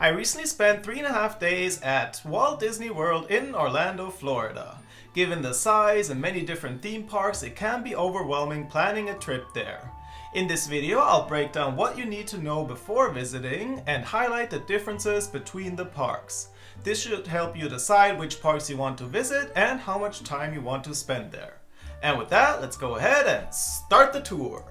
I recently spent 3.5 days at Walt Disney World in Orlando, Florida. Given the size and many different theme parks, it can be overwhelming planning a trip there. In this video, I'll break down what you need to know before visiting and highlight the differences between the parks. This should help you decide which parks you want to visit and how much time you want to spend there. And with that, let's go ahead and start the tour.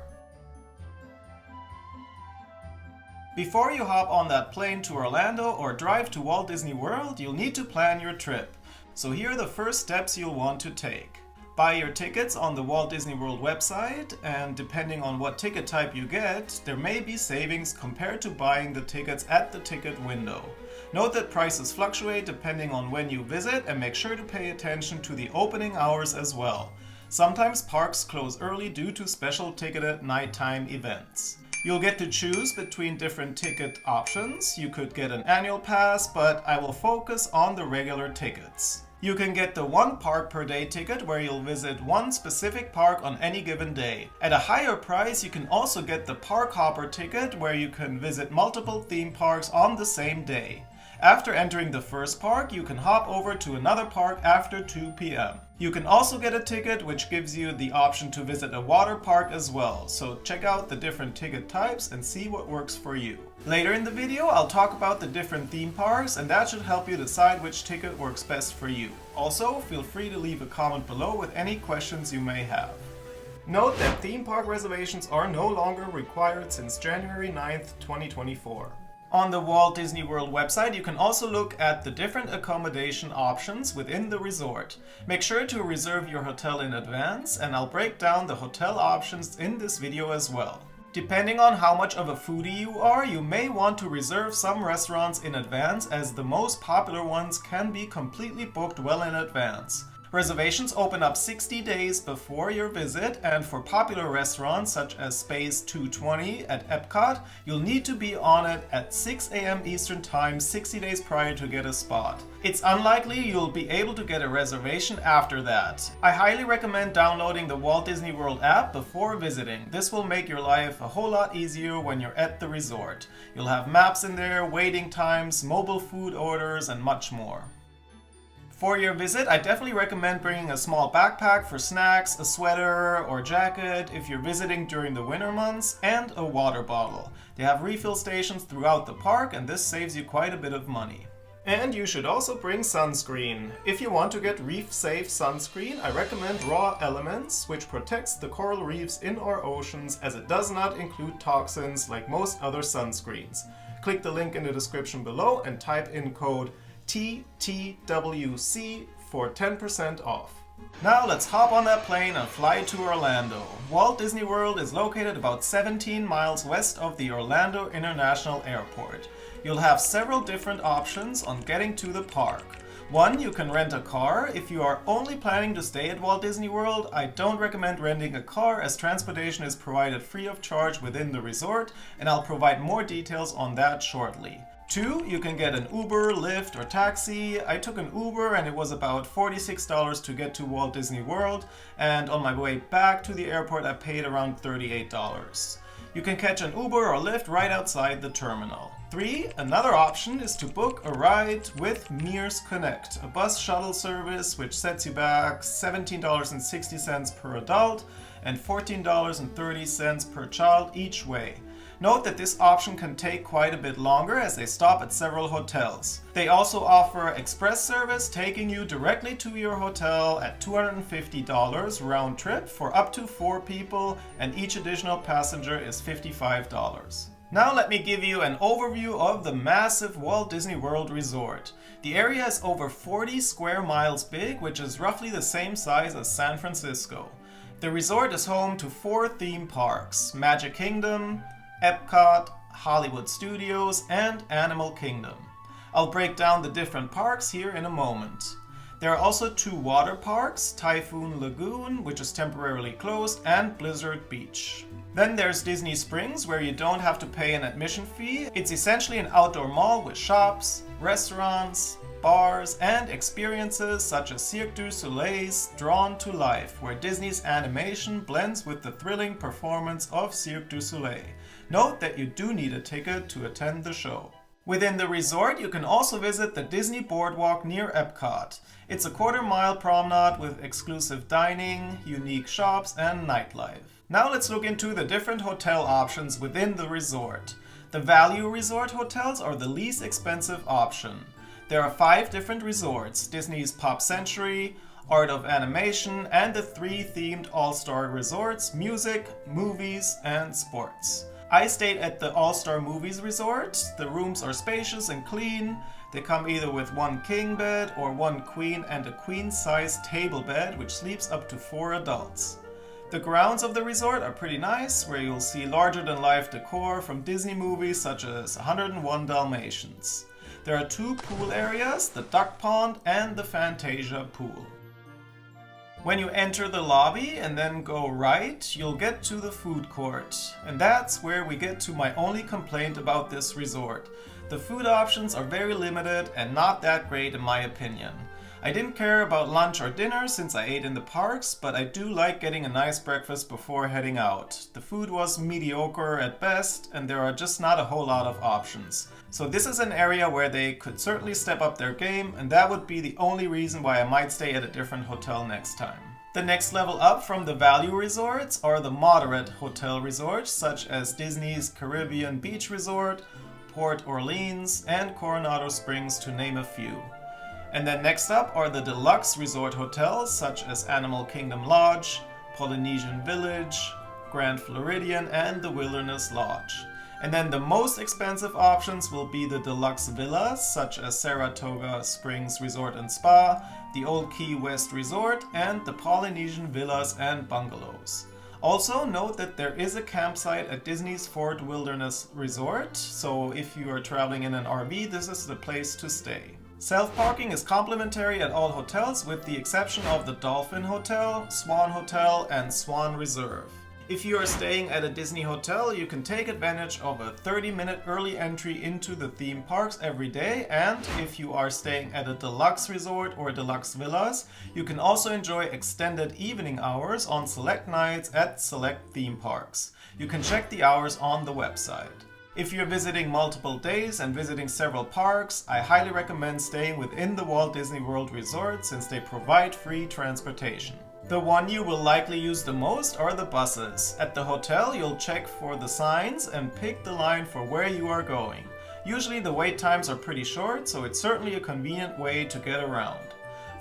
Before you hop on that plane to Orlando or drive to Walt Disney World, you'll need to plan your trip. So here are the first steps you'll want to take. Buy your tickets on the Walt Disney World website, and depending on what ticket type you get, there may be savings compared to buying the tickets at the ticket window. Note that prices fluctuate depending on when you visit, and make sure to pay attention to the opening hours as well. Sometimes parks close early due to special ticketed nighttime events. You'll get to choose between different ticket options. You could get an annual pass, but I will focus on the regular tickets. You can get the one park per day ticket where you'll visit one specific park on any given day. At a higher price, you can also get the park hopper ticket where you can visit multiple theme parks on the same day. After entering the first park, you can hop over to another park after 2 p.m. You can also get a ticket which gives you the option to visit a water park as well, so check out the different ticket types and see what works for you. Later in the video, I'll talk about the different theme parks, and that should help you decide which ticket works best for you. Also, feel free to leave a comment below with any questions you may have. Note that theme park reservations are no longer required since January 9th, 2024. On the Walt Disney World website, you can also look at the different accommodation options within the resort. Make sure to reserve your hotel in advance, and I'll break down the hotel options in this video as well. Depending on how much of a foodie you are, you may want to reserve some restaurants in advance, as the most popular ones can be completely booked well in advance. Reservations open up 60 days before your visit, and for popular restaurants such as Space 220 at EPCOT, you'll need to be on it at 6 a.m. Eastern Time 60 days prior to get a spot. It's unlikely you'll be able to get a reservation after that. I highly recommend downloading the Walt Disney World app before visiting. This will make your life a whole lot easier when you're at the resort. You'll have maps in there, waiting times, mobile food orders, and much more. For your visit, I definitely recommend bringing a small backpack for snacks, a sweater or jacket if you're visiting during the winter months, and a water bottle. They have refill stations throughout the park, and this saves you quite a bit of money. And you should also bring sunscreen. If you want to get reef-safe sunscreen, I recommend Raw Elements, which protects the coral reefs in our oceans, as it does not include toxins like most other sunscreens. Click the link in the description below and type in code TTWC for 10% off. Now let's hop on that plane and fly to Orlando. Walt Disney World is located about 17 miles west of the Orlando International Airport. You'll have several different options on getting to the park. One, you can rent a car. If you are only planning to stay at Walt Disney World, I don't recommend renting a car, as transportation is provided free of charge within the resort, and I'll provide more details on that shortly. Two, you can get an Uber, Lyft, or taxi. I took an Uber and it was about $46 to get to Walt Disney World, and on my way back to the airport I paid around $38. You can catch an Uber or Lyft right outside the terminal. Three, another option is to book a ride with Mears Connect, a bus shuttle service which sets you back $17.60 per adult and $14.30 per child each way. Note that this option can take quite a bit longer, as they stop at several hotels. They also offer express service taking you directly to your hotel at $250 round trip for up to 4 people, and each additional passenger is $55. Now let me give you an overview of the massive Walt Disney World Resort. The area is over 40 square miles big, which is roughly the same size as San Francisco. The resort is home to 4 theme parks: Magic Kingdom, EPCOT, Hollywood Studios, and Animal Kingdom. I'll break down the different parks here in a moment. There are also 2 water parks, Typhoon Lagoon, which is temporarily closed, and Blizzard Beach. Then there's Disney Springs, where you don't have to pay an admission fee. It's essentially an outdoor mall with shops, restaurants, bars, and experiences such as Cirque du Soleil's Drawn to Life, where Disney's animation blends with the thrilling performance of Cirque du Soleil. Note that you do need a ticket to attend the show. Within the resort, you can also visit the Disney Boardwalk near EPCOT. It's a quarter-mile promenade with exclusive dining, unique shops, and nightlife. Now let's look into the different hotel options within the resort. The value resort hotels are the least expensive option. There are 5 different resorts: Disney's Pop Century, Art of Animation, and the 3 themed All-Star resorts: music, movies, and sports. I stayed at the All-Star Movies Resort. The rooms are spacious and clean. They come either with 1 king bed or 1 queen and a queen-sized table bed which sleeps up to 4 adults. The grounds of the resort are pretty nice, where you'll see larger-than-life decor from Disney movies such as 101 Dalmatians. There are 2 pool areas, the Duck Pond and the Fantasia Pool. When you enter the lobby and then go right, you'll get to the food court. And that's where we get to my only complaint about this resort. The food options are very limited and not that great in my opinion. I didn't care about lunch or dinner since I ate in the parks, but I do like getting a nice breakfast before heading out. The food was mediocre at best, and there are just not a whole lot of options. So this is an area where they could certainly step up their game, and that would be the only reason why I might stay at a different hotel next time. The next level up from the value resorts are the moderate hotel resorts, such as Disney's Caribbean Beach Resort, Port Orleans, and Coronado Springs, to name a few. And then next up are the deluxe resort hotels such as Animal Kingdom Lodge, Polynesian Village, Grand Floridian, and the Wilderness Lodge. And then the most expensive options will be the deluxe villas such as Saratoga Springs Resort and Spa, the Old Key West Resort, and the Polynesian Villas and Bungalows. Also note that there is a campsite at Disney's Fort Wilderness Resort, so if you are traveling in an RV, this is the place to stay. Self-parking is complimentary at all hotels with the exception of the Dolphin Hotel, Swan Hotel, and Swan Reserve. If you are staying at a Disney hotel, you can take advantage of a 30-minute early entry into the theme parks every day, and if you are staying at a deluxe resort or deluxe villas, you can also enjoy extended evening hours on select nights at select theme parks. You can check the hours on the website. If you're visiting multiple days and visiting several parks, I highly recommend staying within the Walt Disney World Resort since they provide free transportation. The one you will likely use the most are the buses. At the hotel, you'll check for the signs and pick the line for where you are going. Usually the wait times are pretty short, so it's certainly a convenient way to get around.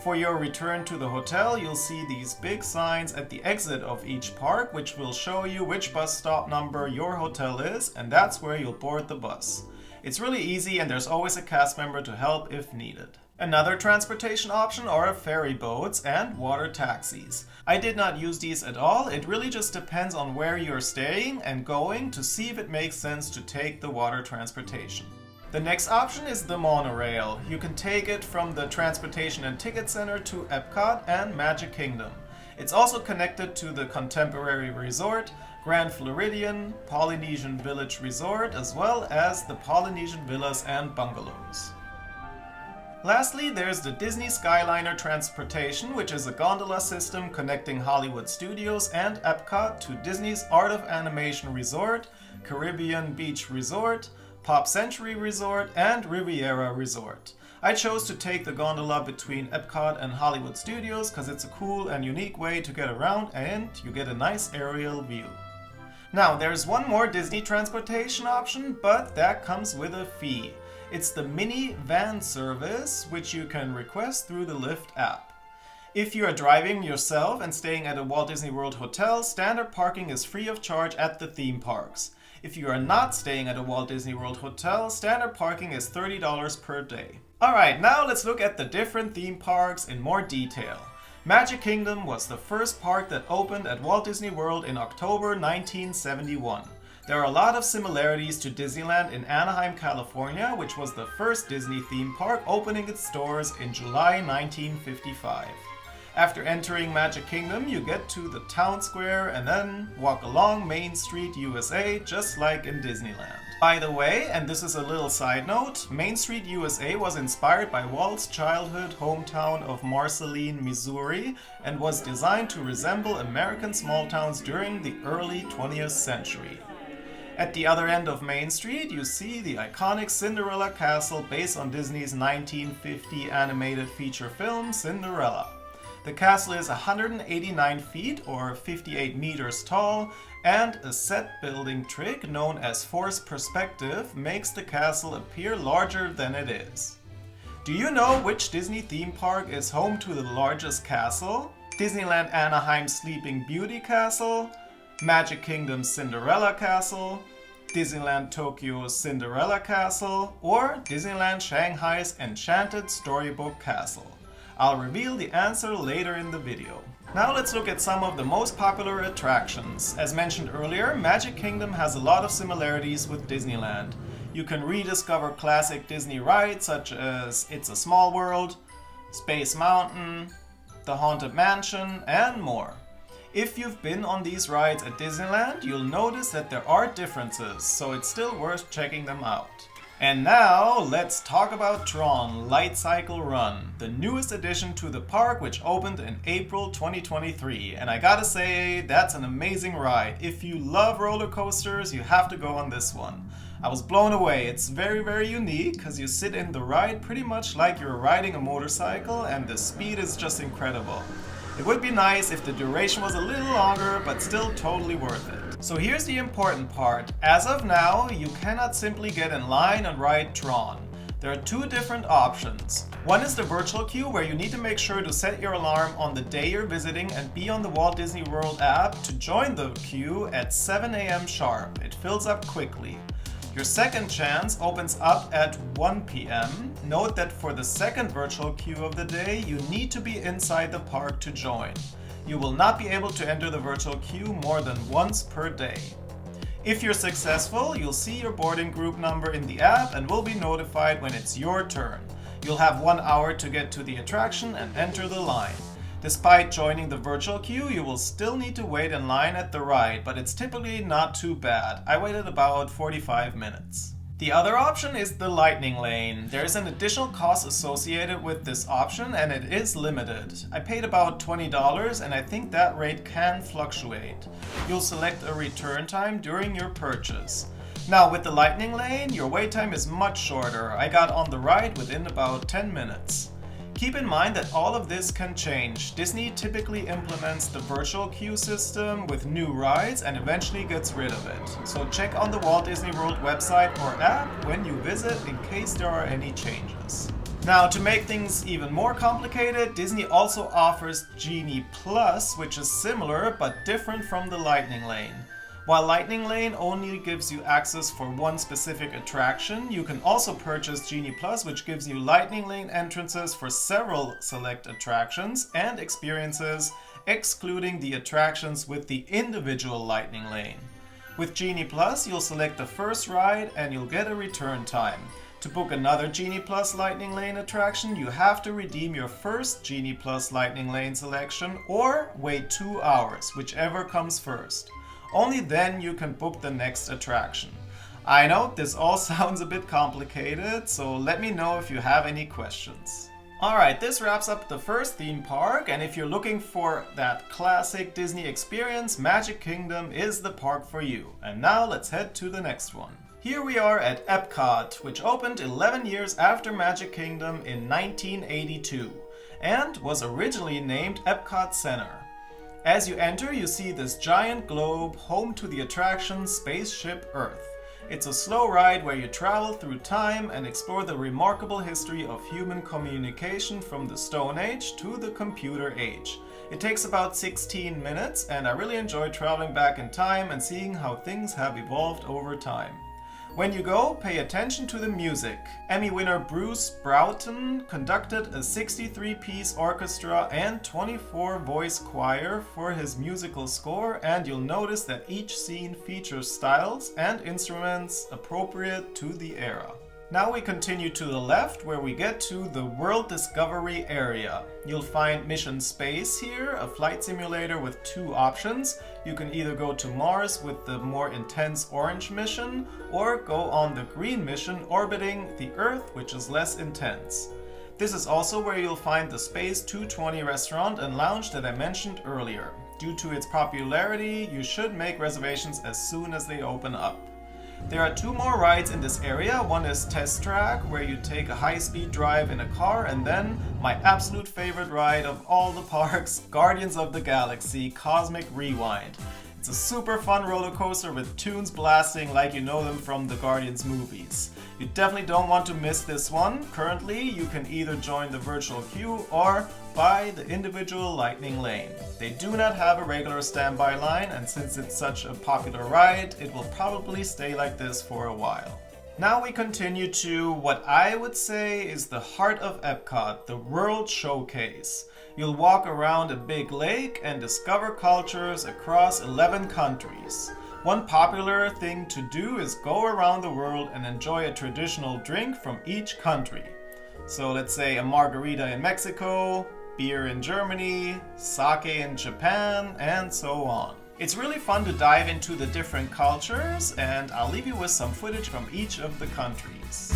For your return to the hotel, you'll see these big signs at the exit of each park, which will show you which bus stop number your hotel is, and that's where you'll board the bus. It's really easy, and there's always a cast member to help if needed. Another transportation option are ferry boats and water taxis. I did not use these at all. It really just depends on where you're staying and going to see if it makes sense to take the water transportation. The next option is the monorail. You can take it from the Transportation and Ticket Center to EPCOT and Magic Kingdom. It's also connected to the Contemporary Resort, Grand Floridian, Polynesian Village Resort, as well as the Polynesian Villas and Bungalows. Lastly, there's the Disney Skyliner Transportation, which is a gondola system connecting Hollywood Studios and EPCOT to Disney's Art of Animation Resort, Caribbean Beach Resort, Pop Century Resort, and Riviera Resort. I chose to take the gondola between EPCOT and Hollywood Studios because it's a cool and unique way to get around and you get a nice aerial view. Now, there's one more Disney transportation option, but that comes with a fee. It's the mini van service, which you can request through the Lyft app. If you are driving yourself and staying at a Walt Disney World hotel, standard parking is free of charge at the theme parks. If you are not staying at a Walt Disney World hotel, standard parking is $30 per day. Alright, now let's look at the different theme parks in more detail. Magic Kingdom was the first park that opened at Walt Disney World in October 1971. There are a lot of similarities to Disneyland in Anaheim, California, which was the first Disney theme park opening its doors in July 1955. After entering Magic Kingdom, you get to the town square and then walk along Main Street, USA, just like in Disneyland. By the way, and this is a little side note, Main Street, USA was inspired by Walt's childhood hometown of Marceline, Missouri, and was designed to resemble American small towns during the early 20th century. At the other end of Main Street, you see the iconic Cinderella Castle based on Disney's 1950 animated feature film Cinderella. The castle is 189 feet or 58 meters tall, and a set building trick known as forced perspective makes the castle appear larger than it is. Do you know which Disney theme park is home to the largest castle? Disneyland Anaheim's Sleeping Beauty Castle, Magic Kingdom's Cinderella Castle, Disneyland Tokyo's Cinderella Castle, or Disneyland Shanghai's Enchanted Storybook Castle? I'll reveal the answer later in the video. Now let's look at some of the most popular attractions. As mentioned earlier, Magic Kingdom has a lot of similarities with Disneyland. You can rediscover classic Disney rides such as It's a Small World, Space Mountain, The Haunted Mansion, and more. If you've been on these rides at Disneyland, you'll notice that there are differences, so it's still worth checking them out. And now, let's talk about Tron Light Cycle Run, the newest addition to the park which opened in April 2023. And I gotta say, that's an amazing ride. If you love roller coasters, you have to go on this one. I was blown away. It's very unique because you sit in the ride pretty much like you're riding a motorcycle, and the speed is just incredible. It would be nice if the duration was a little longer, but still totally worth it. So here's the important part. As of now, you cannot simply get in line and ride Tron. There are two different options. One is the virtual queue, where you need to make sure to set your alarm on the day you're visiting and be on the Walt Disney World app to join the queue at 7 a.m. sharp. It fills up quickly. Your second chance opens up at 1 p.m. Note that for the second virtual queue of the day, you need to be inside the park to join. You will not be able to enter the virtual queue more than once per day. If you're successful, you'll see your boarding group number in the app and will be notified when it's your turn. You'll have 1 hour to get to the attraction and enter the line. Despite joining the virtual queue, you will still need to wait in line at the ride, but it's typically not too bad. I waited about 45 minutes. The other option is the Lightning Lane. There is an additional cost associated with this option, and it is limited. I paid about $20, and I think that rate can fluctuate. You'll select a return time during your purchase. Now with the Lightning Lane, your wait time is much shorter. I got on the ride within about 10 minutes. Keep in mind that all of this can change. Disney typically implements the virtual queue system with new rides and eventually gets rid of it. So check on the Walt Disney World website or app when you visit in case there are any changes. Now, to make things even more complicated, Disney also offers Genie Plus, which is similar but different from the Lightning Lane. While Lightning Lane only gives you access for one specific attraction, you can also purchase Genie Plus, which gives you Lightning Lane entrances for several select attractions and experiences, excluding the attractions with the individual Lightning Lane. With Genie Plus, you'll select the first ride and you'll get a return time. To book another Genie Plus Lightning Lane attraction, you have to redeem your first Genie Plus Lightning Lane selection or wait 2 hours, whichever comes first. Only then you can book the next attraction. I know this all sounds a bit complicated, so let me know if you have any questions. Alright, this wraps up the first theme park, and if you're looking for that classic Disney experience, Magic Kingdom is the park for you. And now let's head to the next one. Here we are at EPCOT, which opened 11 years after Magic Kingdom in 1982, and was originally named EPCOT Center. As you enter, you see this giant globe home to the attraction Spaceship Earth. It's a slow ride where you travel through time and explore the remarkable history of human communication from the Stone Age to the computer age. It takes about 16 minutes, and I really enjoy traveling back in time and seeing how things have evolved over time. When you go, pay attention to the music. Emmy winner Bruce Broughton conducted a 63-piece orchestra and 24-voice choir for his musical score, and you'll notice that each scene features styles and instruments appropriate to the era. Now we continue to the left, where we get to the World Discovery area. You'll find Mission Space here, a flight simulator with two options. You can either go to Mars with the more intense orange mission, or go on the green mission orbiting the Earth, which is less intense. This is also where you'll find the Space 220 restaurant and lounge that I mentioned earlier. Due to its popularity, you should make reservations as soon as they open up. There are two more rides in this area. One is Test Track, where you take a high-speed drive in a car, and then my absolute favorite ride of all the parks, Guardians of the Galaxy Cosmic Rewind. It's a super fun roller coaster with tunes blasting like you know them from the Guardians movies. You definitely don't want to miss this one. Currently, you can either join the virtual queue or buy the individual lightning lane. They do not have a regular standby line, and since it's such a popular ride, it will probably stay like this for a while. Now we continue to what I would say is the heart of EPCOT, the World Showcase. You'll walk around a big lake and discover cultures across 11 countries. One popular thing to do is go around the world and enjoy a traditional drink from each country. So let's say a margarita in Mexico, beer in Germany, sake in Japan, and so on. It's really fun to dive into the different cultures, and I'll leave you with some footage from each of the countries.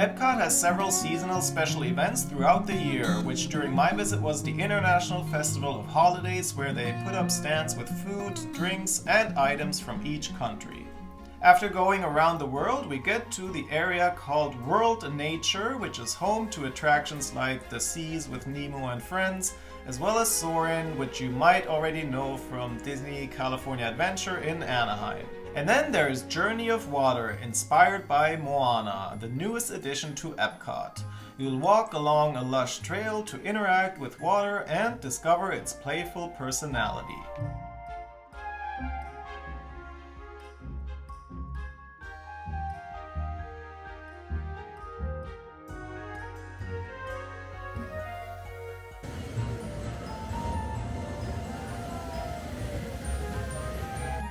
EPCOT has several seasonal special events throughout the year, which during my visit was the International Festival of Holidays, where they put up stands with food, drinks, and items from each country. After going around the world, we get to the area called World Nature, which is home to attractions like the Seas with Nemo and Friends, as well as Soarin', which you might already know from Disney California Adventure in Anaheim. And then there's Journey of Water, inspired by Moana, the newest addition to EPCOT. You'll walk along a lush trail to interact with water and discover its playful personality.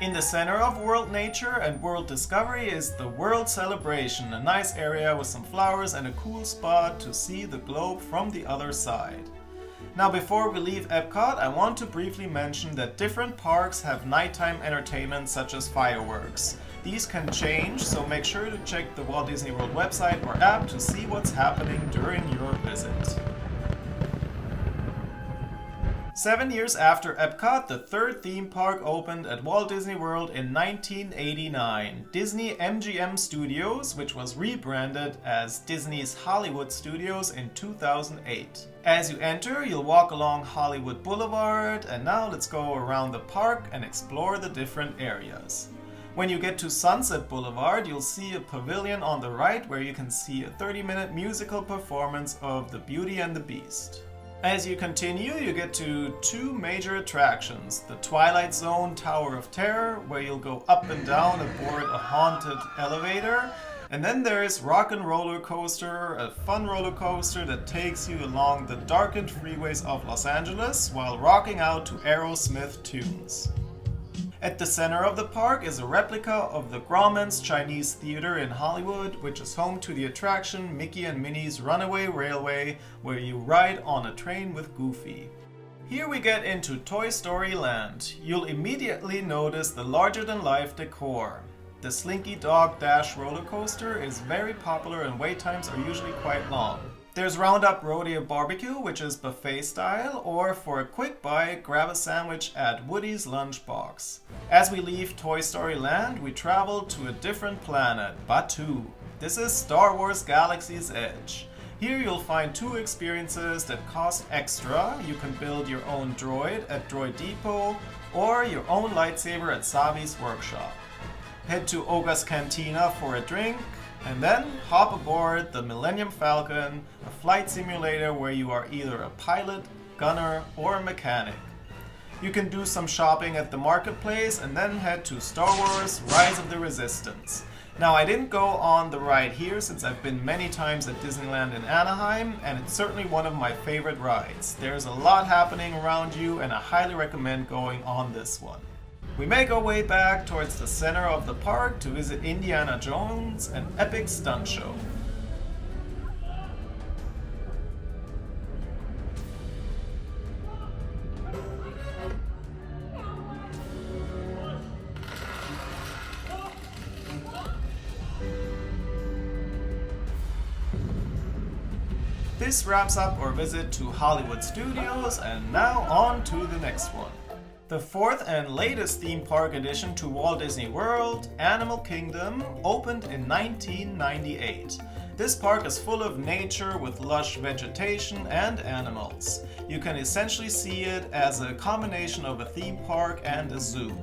In the center of World Nature and World Discovery is the World Celebration, a nice area with some flowers and a cool spot to see the globe from the other side. Now before we leave EPCOT, I want to briefly mention that different parks have nighttime entertainment such as fireworks. These can change, so make sure to check the Walt Disney World website or app to see what's happening during your visit. 7 years after EPCOT, the third theme park opened at Walt Disney World in 1989, Disney MGM Studios, which was rebranded as Disney's Hollywood Studios in 2008. As you enter, you'll walk along Hollywood Boulevard, and now let's go around the park and explore the different areas. When you get to Sunset Boulevard, you'll see a pavilion on the right where you can see a 30-minute musical performance of The Beauty and the Beast. As you continue, you get to two major attractions: the Twilight Zone Tower of Terror, where you'll go up and down aboard a haunted elevator, and then there's Rock and Roller Coaster, a fun roller coaster that takes you along the darkened freeways of Los Angeles while rocking out to Aerosmith tunes. At the center of the park is a replica of the Grauman's Chinese Theater in Hollywood, which is home to the attraction Mickey and Minnie's Runaway Railway, where you ride on a train with Goofy. Here we get into Toy Story Land. You'll immediately notice the larger-than-life decor. The Slinky Dog Dash roller coaster is very popular and wait times are usually quite long. There's Roundup Rodeo Barbecue, which is buffet style, or for a quick bite, grab a sandwich at Woody's Lunchbox. As we leave Toy Story Land, we travel to a different planet, Batuu. This is Star Wars Galaxy's Edge. Here you'll find two experiences that cost extra. You can build your own droid at Droid Depot, or your own lightsaber at Savi's workshop. Head to Oga's Cantina for a drink, and then hop aboard the Millennium Falcon, a flight simulator where you are either a pilot, gunner, or a mechanic. You can do some shopping at the marketplace and then head to Star Wars Rise of the Resistance. Now, I didn't go on the ride here since I've been many times at Disneyland in Anaheim, and it's certainly one of my favorite rides. There's a lot happening around you, and I highly recommend going on this one. We make our way back towards the center of the park to visit Indiana Jones, an epic stunt show. This wraps up our visit to Hollywood Studios, and now on to the next one. The fourth and latest theme park addition to Walt Disney World, Animal Kingdom, opened in 1998. This park is full of nature with lush vegetation and animals. You can essentially see it as a combination of a theme park and a zoo.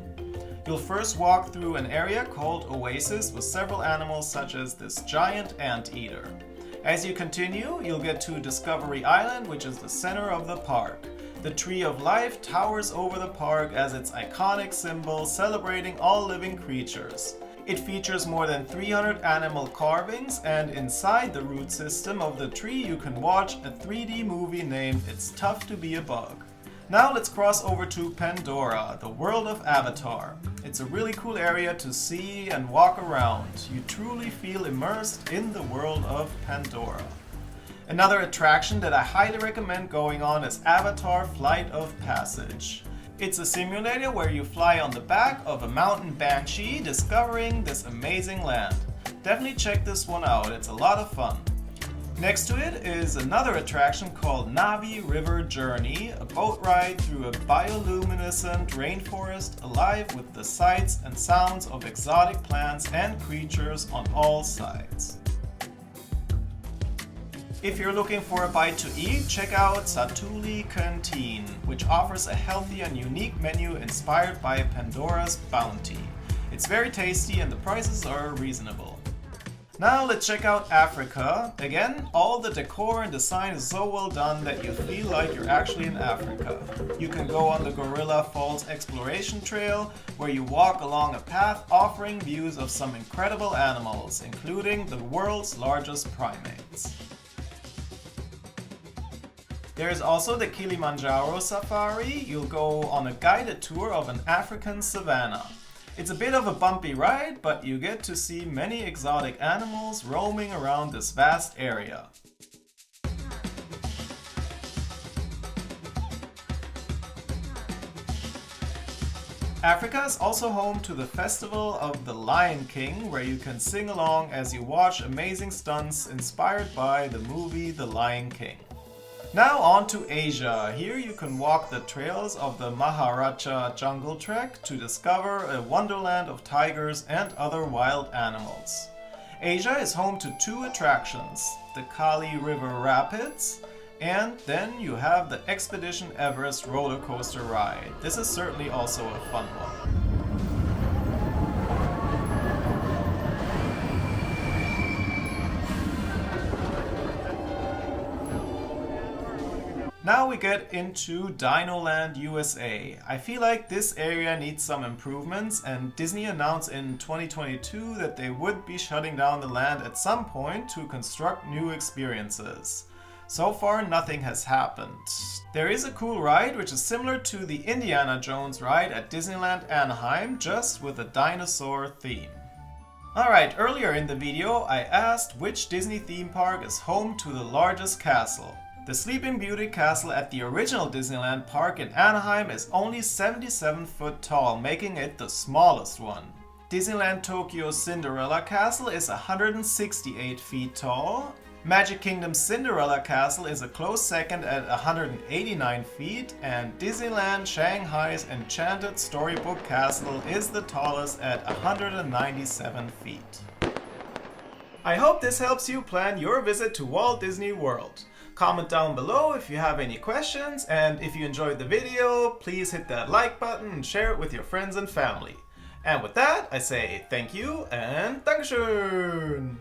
You'll first walk through an area called Oasis with several animals such as this giant anteater. As you continue, you'll get to Discovery Island, which is the center of the park. The Tree of Life towers over the park as its iconic symbol, celebrating all living creatures. It features more than 300 animal carvings, and inside the root system of the tree you can watch a 3D movie named It's Tough to Be a Bug. Now let's cross over to Pandora, the world of Avatar. It's a really cool area to see and walk around. You truly feel immersed in the world of Pandora. Another attraction that I highly recommend going on is Avatar Flight of Passage. It's a simulator where you fly on the back of a mountain banshee, discovering this amazing land. Definitely check this one out, it's a lot of fun. Next to it is another attraction called Navi River Journey, a boat ride through a bioluminescent rainforest alive with the sights and sounds of exotic plants and creatures on all sides. If you're looking for a bite to eat, check out Satuli Canteen, which offers a healthy and unique menu inspired by Pandora's bounty. It's very tasty and the prices are reasonable. Now let's check out Africa. Again, all the decor and design is so well done that you feel like you're actually in Africa. You can go on the Gorilla Falls Exploration Trail, where you walk along a path offering views of some incredible animals, including the world's largest primates. There is also the Kilimanjaro Safari. You'll go on a guided tour of an African savanna. It's a bit of a bumpy ride, but you get to see many exotic animals roaming around this vast area. Africa is also home to the Festival of the Lion King, where you can sing along as you watch amazing stunts inspired by the movie The Lion King. Now on to Asia. Here you can walk the trails of the Maharaja Jungle Trek to discover a wonderland of tigers and other wild animals. Asia is home to two attractions, the Kali River Rapids, and then you have the Expedition Everest roller coaster ride. This is certainly also a fun one. Now we get into Dinoland USA. I feel like this area needs some improvements, and Disney announced in 2022 that they would be shutting down the land at some point to construct new experiences. So far, nothing has happened. There is a cool ride which is similar to the Indiana Jones ride at Disneyland Anaheim, just with a dinosaur theme. Alright, earlier in the video I asked which Disney theme park is home to the largest castle. The Sleeping Beauty castle at the original Disneyland park in Anaheim is only 77 foot tall, making it the smallest one. Disneyland Tokyo's Cinderella castle is 168 feet tall. Magic Kingdom's Cinderella castle is a close second at 189 feet, and Disneyland Shanghai's Enchanted Storybook Castle is the tallest at 197 feet. I hope this helps you plan your visit to Walt Disney World. Comment down below if you have any questions, and if you enjoyed the video, please hit that like button and share it with your friends and family. And with that, I say thank you and Dankeschön!